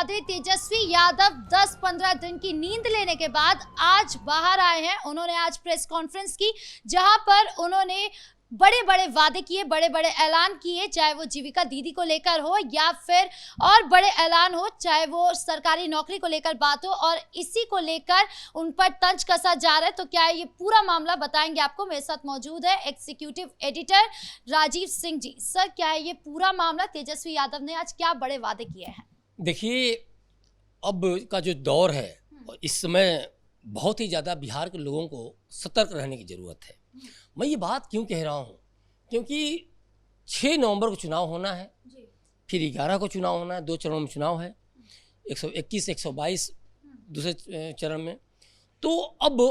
वादे तेजस्वी यादव 10-15 दिन की नींद लेने के बाद आज बाहर आए हैं। उन्होंने आज प्रेस कॉन्फ्रेंस की, जहां पर उन्होंने बड़े बड़े वादे किए, बड़े बड़े ऐलान किए, चाहे वो जीविका दीदी को लेकर हो या फिर और बड़े ऐलान हो, चाहे वो सरकारी नौकरी को लेकर बात हो, और इसी को लेकर उन पर तंज कसा जा रहा है। तो क्या है ये पूरा मामला, बताएंगे आपको। मेरे साथ मौजूद है executive editor Rajiv Singh ji. Sir, क्या है ये पूरा मामला? तेजस्वी यादव ने आज क्या बड़े वादे किए हैं? देखिए, अब का जो दौर है, इस समय बहुत ही ज़्यादा बिहार के लोगों को सतर्क रहने की ज़रूरत है। मैं ये बात क्यों कह रहा हूँ, क्योंकि 6 नवंबर को चुनाव होना है, फिर 11 को चुनाव होना है, 2 चरणों में चुनाव है, 121, 122 दूसरे चरण में। तो अब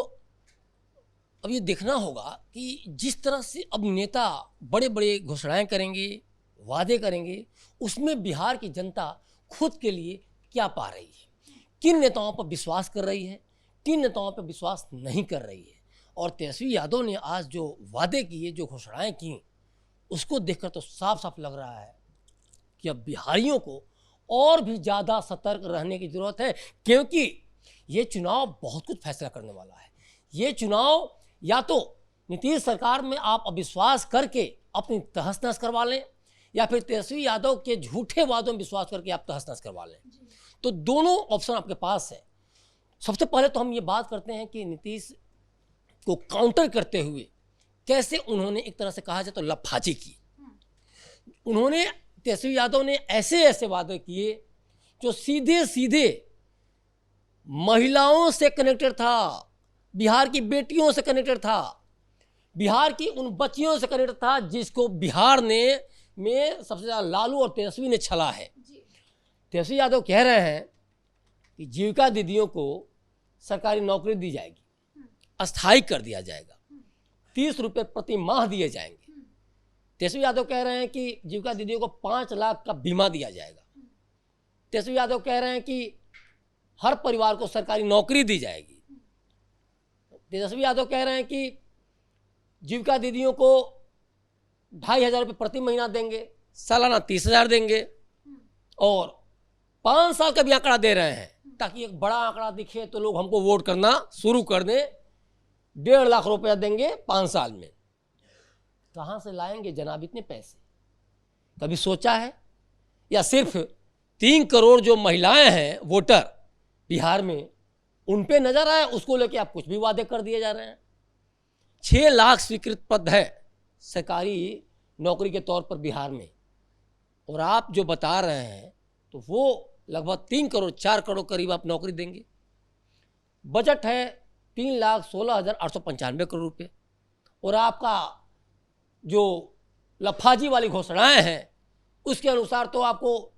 ये देखना होगा कि जिस तरह से अब नेता बड़े बड़े घोषणाएं करेंगे, वादे करेंगे, उसमें बिहार की जनता खुद के लिए क्या पा रही है, किन नेताओं पर विश्वास कर रही है, किन नेताओं पर विश्वास नहीं कर रही है। और तेजस्वी यादव ने आज जो वादे किए, जो घोषणाएं की, उसको देखकर तो साफ साफ लग रहा है कि अब बिहारियों को और भी ज़्यादा सतर्क रहने की ज़रूरत है, क्योंकि ये चुनाव बहुत कुछ फैसला करने वाला है। ये चुनाव या तो नीतीश सरकार में आप अविश्वास करके अपनी तहस नहस करवा लें, या फिर तेजस्वी यादव के झूठे वादों में विश्वास करके आप तहस नहस करवा लें। तो दोनों ऑप्शन आपके पास है। सबसे पहले तो हम ये बात करते हैं कि नीतीश को काउंटर करते हुए कैसे उन्होंने एक तरह से कहा जाए तो लफाजी की। उन्होंने, तेजस्वी यादव ने ऐसे ऐसे वादे किए जो सीधे सीधे महिलाओं से कनेक्टेड था, बिहार की बेटियों से कनेक्टेड था, बिहार की उन बच्चियों से कनेक्टेड था जिसको बिहार में सबसे ज़्यादा लालू और तेजस्वी ने छला है। तेजस्वी यादव कह रहे हैं कि जीविका दीदियों को सरकारी नौकरी दी जाएगी, अस्थायी कर दिया जाएगा, 30 रुपये प्रति माह दिए जाएंगे। तेजस्वी यादव कह रहे हैं कि जीविका दीदियों को 5 लाख का बीमा दिया जाएगा। तेजस्वी यादव कह रहे हैं कि हर परिवार को सरकारी नौकरी दी जाएगी। तेजस्वी यादव कह रहे हैं कि जीविका दीदियों को 2,500 रुपये प्रति महीना देंगे, सालाना 30,000 देंगे, और 5 साल का भी आंकड़ा दे रहे हैं, ताकि एक बड़ा आंकड़ा दिखे तो लोग हमको वोट करना शुरू कर दें। 1.5 लाख रुपया देंगे 5 साल में। कहाँ से लाएंगे जनाब इतने पैसे? कभी सोचा है? या सिर्फ 3 करोड़ जो महिलाएं हैं वोटर बिहार में, उन पे नजर आए, उसको लेके आप कुछ भी वादे कर दिए जा रहे हैं। 6 लाख स्वीकृत पद है सरकारी नौकरी के तौर पर बिहार में, और आप जो बता रहे हैं तो वो लगभग 3 करोड़ 4 करोड़ करीब आप नौकरी देंगे। बजट है 3,16,895 करोड़ रुपये, और आपका जो लफाजी वाली घोषणाएं हैं उसके अनुसार तो आपको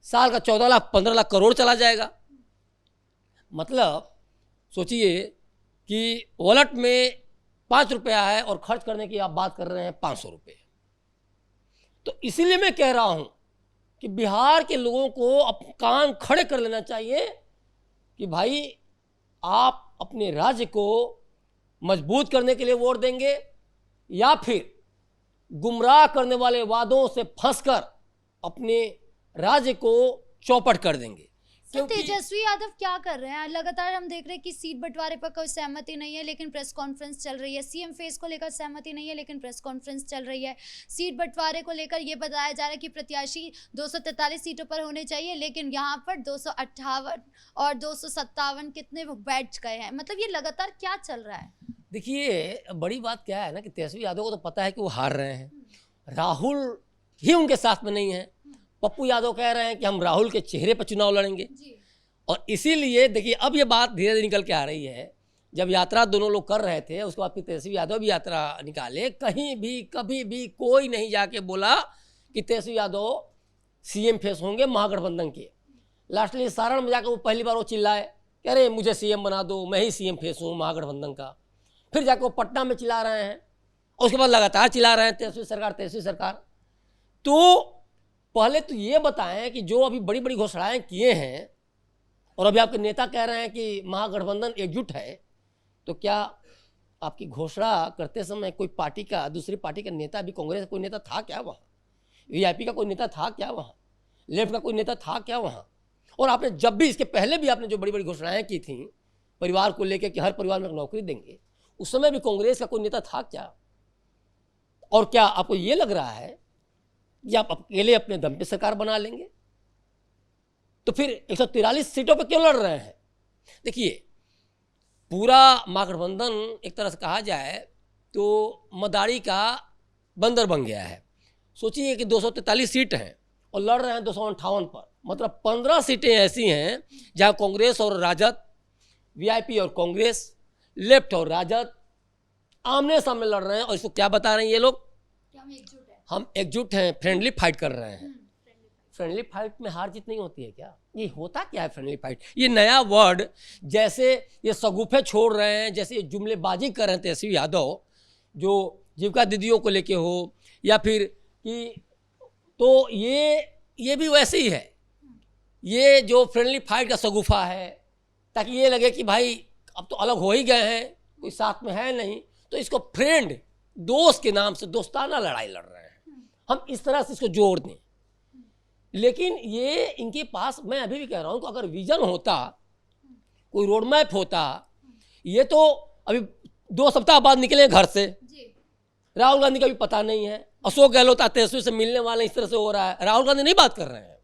साल का 14 लाख 15 लाख करोड़ चला जाएगा। मतलब सोचिए कि वॉलेट में 5 रुपया है और खर्च करने की आप बात कर रहे हैं 500 रुपये। तो इसीलिए मैं कह रहा हूं कि बिहार के लोगों को अब कान खड़े कर लेना चाहिए कि भाई, आप अपने राज्य को मजबूत करने के लिए वोट देंगे, या फिर गुमराह करने वाले वादों से फंसकर अपने राज्य को चौपट कर देंगे। तेजस्वी यादव क्या कर रहे हैं? लगातार हम देख रहे हैं कि सीट बंटवारे पर कोई सहमति नहीं है, लेकिन प्रेस कॉन्फ्रेंस चल रही है। सीएम फेस को लेकर सहमति नहीं है, लेकिन प्रेस कॉन्फ्रेंस चल रही है। सीट बंटवारे को लेकर यह बताया जा रहा है कि प्रत्याशी 243 सीटों पर होने चाहिए, लेकिन यहाँ पर 258 और 257 कितने बैठ गए हैं। मतलब ये लगातार क्या चल रहा है? देखिए, बड़ी बात क्या है ना कि तेजस्वी यादव को तो पता है कि वो हार रहे हैं। राहुल ही उनके साथ में नहीं है। पप्पू यादव कह रहे हैं कि हम राहुल के चेहरे पर चुनाव लड़ेंगे, और इसीलिए देखिए अब ये बात धीरे धीरे निकल के आ रही है। जब यात्रा दोनों लोग कर रहे थे, उसके बाद फिर तेजस्वी यादव भी यात्रा निकाले, कहीं भी कभी भी कोई नहीं जाके बोला कि तेजस्वी यादव सीएम फेस होंगे महागठबंधन के। लास्टली सारण में जाकर वो पहली बार वो चिल्लाए कि अरे मुझे सीएम बना दो, मैं ही सीएम फेस हूँ महागठबंधन का। फिर जाकर वो पटना में चिल्ला रहे हैं, और उसके बाद लगातार चिल्ला रहे हैं तेजस्वी सरकार, तेजस्वी सरकार। तो पहले तो ये बताएं कि जो अभी बड़ी बड़ी घोषणाएं किए हैं, और अभी आपके नेता कह रहे हैं कि महागठबंधन एकजुट है, तो क्या आपकी घोषणा करते समय कोई पार्टी का, दूसरी पार्टी का नेता, भी कांग्रेस का कोई नेता था क्या वहाँ? वीआईपी का कोई नेता था क्या वहाँ? लेफ्ट का कोई नेता था क्या वहाँ? और आपने जब भी इसके पहले भी आपने जो बड़ी बड़ी घोषणाएं की थी परिवार को लेकर कि हर परिवार में एक नौकरी देंगे, उस समय भी कांग्रेस का कोई नेता था क्या? और क्या आपको ये लग रहा है कि आप अकेले अपने दम पे सरकार बना लेंगे? तो फिर 143 सीटों पे क्यों लड़ रहे हैं? देखिए, पूरा महागठबंधन एक तरह से कहा जाए तो मदारी का बंदर बन गया है। सोचिए कि 243 सीट हैं और लड़ रहे हैं 258 पर, मतलब 15 सीटें ऐसी हैं जहां कांग्रेस और राजद, वीआईपी और कांग्रेस, लेफ्ट और राजद आमने सामने लड़ रहे हैं। और इसको क्या बता रहे हैं ये लोग? हम एकजुट हैं, फ्रेंडली फाइट कर रहे हैं। फ्रेंडली फाइट में हार जीत नहीं होती है क्या? ये होता क्या है फ्रेंडली फाइट? ये नया वर्ड, जैसे ये सगुफे छोड़ रहे हैं, जैसे ये जुमलेबाजी कर रहे हैं तेजस्वी यादव, जो जीविका दीदियों को लेके हो या फिर कि, तो ये भी वैसे ही है। ये जो फ्रेंडली फाइट का सगुफा है, ताकि ये लगे कि भाई अब तो अलग हो ही गए हैं, कोई साथ में है नहीं, तो इसको फ्रेंड, दोस्त के नाम से दोस्ताना लड़ाई लड़ रहे हैं। हम इस तरह से इसको जोड़ दें। लेकिन ये इनके पास, मैं अभी भी कह रहा हूं कि अगर विजन होता, कोई रोड मैप होता, ये तो अभी 2 सप्ताह बाद निकले घर से। राहुल गांधी का भी पता नहीं है, अशोक गहलोत तेजस्वी से मिलने वाले, इस तरह से हो रहा है। राहुल गांधी नहीं बात कर रहे हैं,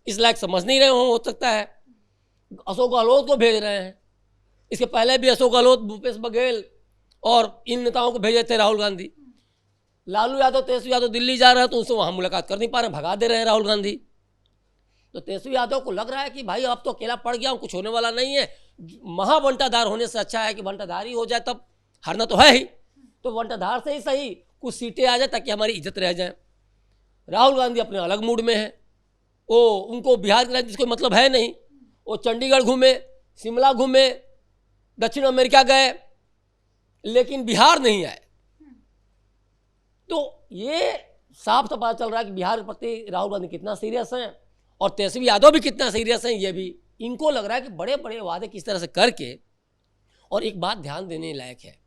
इस लायक समझ नहीं रहे हो सकता है। अशोक गहलोत को भेज रहे हैं, इसके पहले भी अशोक गहलोत, भूपेश बघेल और इन नेताओं को भेजे थे राहुल गांधी। लालू यादव, तेजस्वी यादव दिल्ली जा रहे हैं तो उनसे वहाँ मुलाकात कर नहीं पा रहे, भगा दे रहे हैं राहुल गांधी। तो तेजस्वी यादव को लग रहा है कि भाई अब तो अकेला पड़ गया हूँ, कुछ होने वाला नहीं है। महाबंटाधार होने से अच्छा है कि बंटाधार ही हो जाए, तब हारना तो है ही, तो बंटाधार से ही सही कुछ सीटें आ जाए ताकि हमारी इज्जत रह जाए। राहुल गांधी अपने अलग मूड में है, वो उनको बिहार के राजनीति कोई मतलब है नहीं। वो चंडीगढ़ घूमे, शिमला घूमे, दक्षिण अमेरिका गए, लेकिन बिहार नहीं आए। तो ये साफ साफ पता चल रहा है कि बिहार के प्रति राहुल गांधी कितना सीरियस हैं और तेजस्वी यादव भी कितना सीरियस हैं। ये भी इनको लग रहा है कि बड़े बड़े वादे किस तरह से करके। और एक बात ध्यान देने लायक है,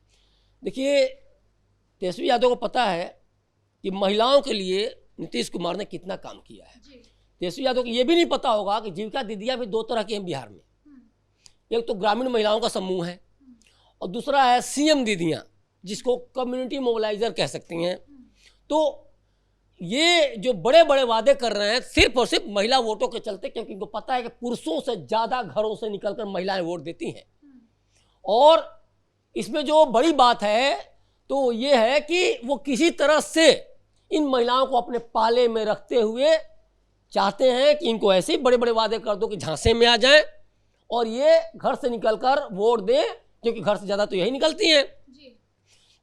देखिए तेजस्वी यादव को पता है कि महिलाओं के लिए नीतीश कुमार ने कितना काम किया है। तेजस्वी यादव को ये भी नहीं पता होगा कि जीविका दीदियाँ भी 2 तरह की हैं बिहार में। एक तो ग्रामीण महिलाओं का समूह है और दूसरा है सीएम दीदियाँ, जिसको कम्युनिटी मोबिलाइजर कह सकती हैं। तो ये जो बड़े बड़े वादे कर रहे हैं सिर्फ और सिर्फ महिला वोटों के चलते, क्योंकि इनको पता है कि पुरुषों से ज़्यादा घरों से निकलकर महिलाएं वोट देती हैं। और इसमें जो बड़ी बात है तो ये है कि वो किसी तरह से इन महिलाओं को अपने पाले में रखते हुए चाहते हैं कि इनको ऐसे ही बड़े बड़े वादे कर दो कि झांसे में आ जाएं और ये घर से निकलकर वोट दें, क्योंकि घर से ज़्यादा तो यही निकलती हैं।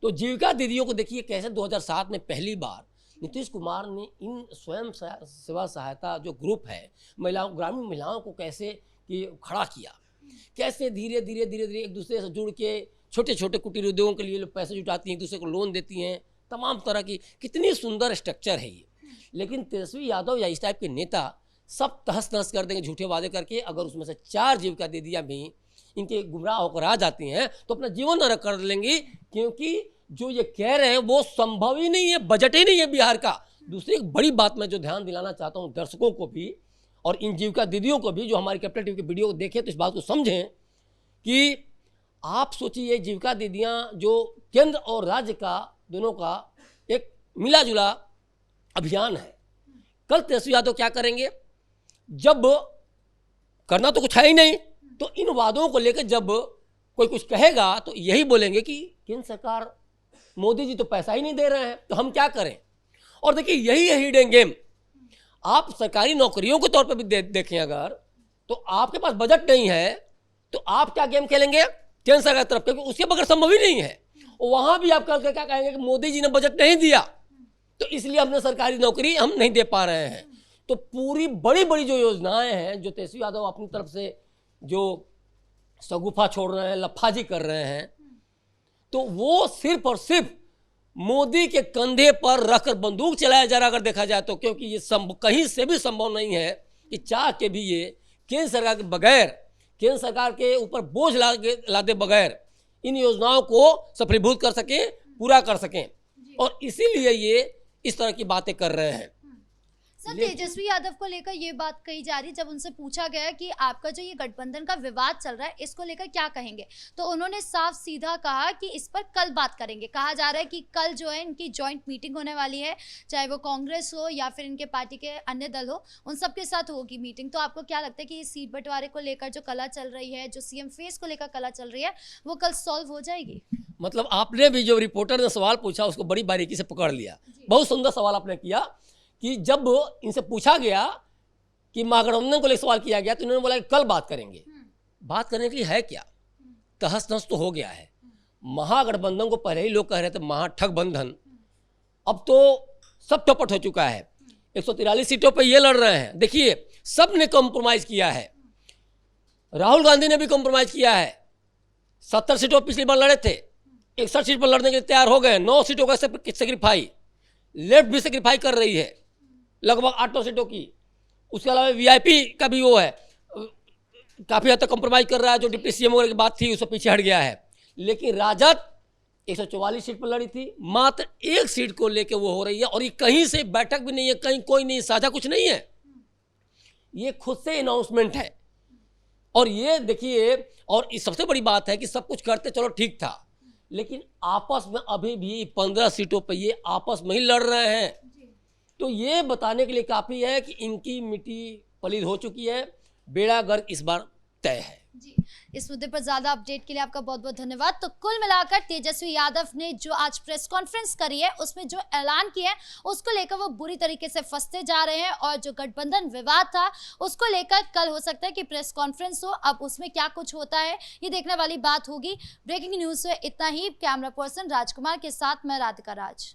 तो जीविका दीदियों को देखिए कैसे 2007 में पहली बार नीतीश कुमार ने इन स्वयं सेवा सहायता जो ग्रुप है महिलाओं, ग्रामीण महिलाओं को कैसे कि खड़ा किया, कैसे धीरे धीरे धीरे धीरे एक दूसरे से जुड़ के छोटे छोटे कुटीर उद्योगों के लिए लोग पैसे जुटाती हैं, एक दूसरे को लोन देती हैं, तमाम तरह की कितनी सुंदर स्ट्रक्चर है ये। लेकिन तेजस्वी यादव या इस टाइप के नेता सब तहस नहस कर देंगे झूठे वादे करके। अगर उसमें से 4 जीविका दीदियाँ भी इनके गुमराह होकर आ जाती हैं तो अपना जीवन नरक कर लेंगी, क्योंकि जो ये कह रहे हैं वो संभव ही नहीं है, बजट ही नहीं है बिहार का। दूसरी एक बड़ी बात मैं जो ध्यान दिलाना चाहता हूँ दर्शकों को भी और इन जीविका दीदियों को भी जो हमारी कैपिटल टीवी के वीडियो को देखें तो इस बात को समझें कि आप सोचिए जीविका दीदियाँ जो केंद्र और राज्य का दोनों का एक मिला जुला अभियान है। कल तेजस्वी यादव क्या करेंगे, जब करना तो कुछ है ही नहीं, तो इन वादों को लेकर जब कोई कुछ कहेगा तो यही बोलेंगे कि केंद्र सरकार, मोदी जी तो पैसा ही नहीं दे रहे हैं, तो हम क्या करें। और देखिए यही है हिडन गेम। आप सरकारी नौकरियों के तौर पर भी देखें अगर, तो आपके पास बजट नहीं है तो आप क्या गेम खेलेंगे केंद्र सरकार की तरफ, क्योंकि उसके बगैर संभव ही नहीं है। और वहां भी आप कल क्या कहेंगे कि मोदी जी ने बजट नहीं दिया तो इसलिए हमने सरकारी नौकरी हम नहीं दे पा रहे हैं। तो पूरी बड़ी बड़ी जो योजनाएं हैं जो तेजस्वी यादव अपनी तरफ से जो सगुफा छोड़ रहे हैं, लफाजी कर रहे हैं, तो वो सिर्फ और सिर्फ मोदी के कंधे पर रखकर बंदूक चलाया जा रहा अगर देखा जाए तो। क्योंकि ये कहीं से भी संभव नहीं है कि चाह के भी ये केंद्र सरकार के बगैर, केंद्र सरकार के ऊपर बोझ लादे बगैर इन योजनाओं को सफलीभूत कर सकें, पूरा कर सकें। और इसीलिए ये इस तरह की बातें कर रहे हैं। सर तेजस्वी यादव को लेकर ये बात कही जा रही, जब उनसे पूछा गया कि आपका जो ये गठबंधन का विवाद चल रहा है इसको लेकर क्या कहेंगे, तो उन्होंने साफ सीधा कहा कि इस पर कल बात करेंगे। कहा जा रहा है कि कल जो है इनकी जॉइंट मीटिंग होने वाली है, चाहे वो कांग्रेस हो या फिर इनके पार्टी के अन्य दल हो, उन सबके साथ होगी मीटिंग। तो आपको क्या लगता है कि ये सीट बंटवारे को लेकर जो कला चल रही है, जो सीएम फेस को लेकर कला चल रही है, वो कल सॉल्व हो जाएगी? मतलब आपने भी जो रिपोर्टर ने सवाल पूछा उसको बड़ी बारीकी से पकड़ लिया। बहुत सुंदर सवाल आपने किया कि जब इनसे पूछा गया कि महागठबंधन को लेकर सवाल किया गया तो इन्होंने बोला कि कल बात करेंगे। बात करने के लिए है क्या? तहस नहस तो हो गया है। महागठबंधन को पहले ही लोग कह रहे थे महाठगबंधन, अब तो सब चौपट हो चुका है। 143 सीटों पर ये लड़ रहे हैं। देखिए सब ने कॉम्प्रोमाइज किया है, राहुल गांधी ने भी कॉम्प्रोमाइज किया है। 70 सीटों पिछली बार लड़े थे, 61 सीट पर लड़ने के लिए तैयार हो गए। 9 सीटों का सेक्रीफाई, लेफ्ट भी सेक्रीफाई कर रही है लगभग 8 सीटों की। उसके अलावा वीआईपी का भी वो है, काफ़ी हद तक कॉम्प्रोमाइज कर रहा है। जो डिप्टी सीएम वगैरह की बात थी उससे पीछे हट गया है। लेकिन राजद 144 सीट पर लड़ी थी, मात्र 1 सीट को लेकर वो हो रही है। और ये कहीं से बैठक भी नहीं है, कहीं कोई नहीं, साझा कुछ नहीं है, ये खुद से अनाउंसमेंट है। और ये देखिए, और इस सबसे बड़ी बात है कि सब कुछ करते चलो ठीक था, लेकिन आपस में अभी भी 15 सीटों पर ये आपस में ही लड़ रहे हैं। तो ये बताने के लिए काफ़ी है कि इनकी मिट्टी पलीद हो चुकी है, बेड़ा गर्क इस बार तय है। जी, इस मुद्दे पर ज्यादा अपडेट के लिए आपका बहुत बहुत धन्यवाद। तो कुल मिलाकर तेजस्वी यादव ने जो आज प्रेस कॉन्फ्रेंस करी है उसमें जो ऐलान किया है उसको लेकर वो बुरी तरीके से फंसते जा रहे हैं, और जो गठबंधन विवाद था उसको लेकर कल हो सकता है कि प्रेस कॉन्फ्रेंस हो। अब उसमें क्या कुछ होता है ये देखने वाली बात होगी। ब्रेकिंग न्यूज से इतना ही। कैमरा पर्सन राजकुमार के साथ मैं राधिका राज।